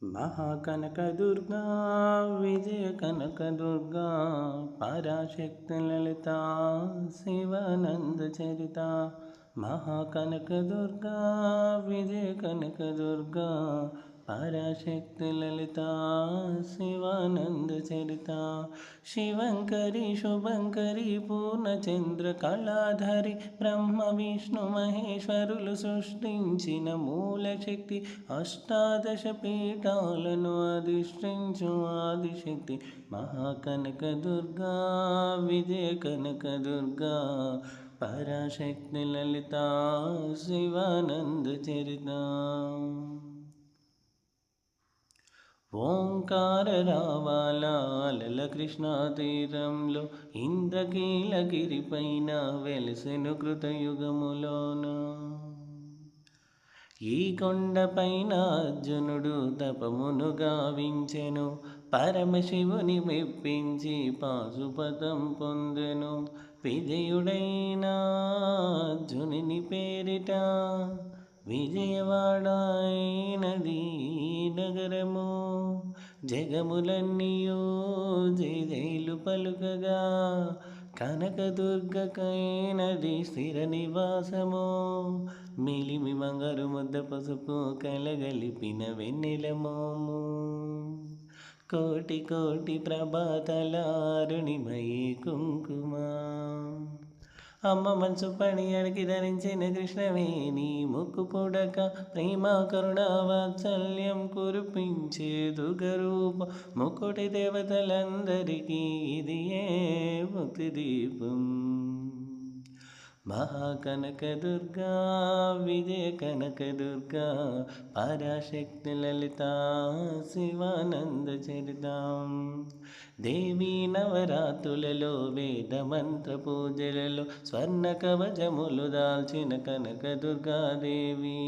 महाकनकदुर्गा विजयकनकदुर्गा पराशक्तिललिता शिवानन्दचरिता महाकनकदुर्गा विजयकनकदुर्गा पराशक्तिललिता शिवानन्दचरिता शिवङ्करी शुभङ्करी पूर्णचन्द्रकलाधरि ब्रह्म विष्णु महेश्वरुలు సృష్టించిన మూలశక్తి అష్టాదశ పీఠాలను అధిష్ఠించు ఆదిశక్తి మహాకనకదుర్గా విజయ కనకదుర్గా పరాశక్తి లలిత శివానంద చరిత ఓంకార రావాల కృష్ణా తీరంలో ఇంద్రకీలగిరిపైన వెలసెను కృతయుగములోన ఈ కొండపైన అర్జునుడు తపమును గావించెను పరమశివుని మెప్పించి పాశుపతం పొందెను విజయుడైన అర్జునుని పేరిట విజయవాడైనది నగరము జగములన్నీయో జైలు పలుకగా కనకదుర్గకైనది స్థిర నివాసము మిలిమి మంగరు ముద్ద పసుపు కలగలిపిన వెన్నెలమోము కోటి కోటి ప్రభాతలారుణిమయీ కుంకుమ అమ్మ మనసు పడి అడిగి ధరించిన కృష్ణవేణి ముక్కు పొడక ప్రేమ కరుణ వాత్సల్యం కురిపించే దుర్గరూప ముక్కుటి దేవతలందరికీ ఇది ఏ ముక్తి దీపం మహాకనకదుర్గా విజయ కనకదుర్గా పరాశక్తి లలిత శివానంద చరితం దేవీ నవరాత్రులలో వేద మంత్ర పూజలలో స్వర్ణ కవచములు దాల్చిన కనకదుర్గాదేవి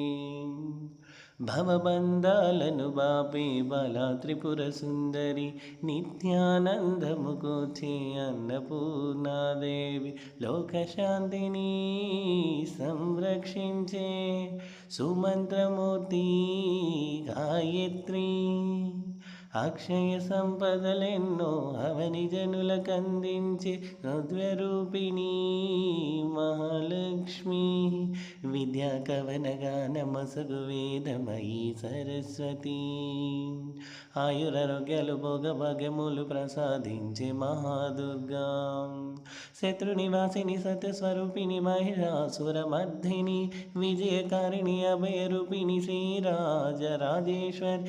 భవబంధాలను బాపే బాలా త్రిపుర సుందరి నిత్యానందము కూర్చే అన్నపూర్ణాదేవి లోకశాంతిని సంరక్షించే సుమంత్రమూర్తి గాయత్రి అక్షయ సంపదలెన్నో అవని జనులకందించే నృత్యరూపిణి మహాలక్ష్మి విద్యా కవనగాన మసగు వేదమయీ సరస్వతి ఆయురారోగ్యాలు భోగభాగ్యములు ప్రసాదించే మహాదుర్గా శత్రునివాసిని సత్యస్వరూపిణి మహిషాసురమర్ధిని విజయకారిణి అభయరూపిణి శ్రీరాజరాజేశ్వరి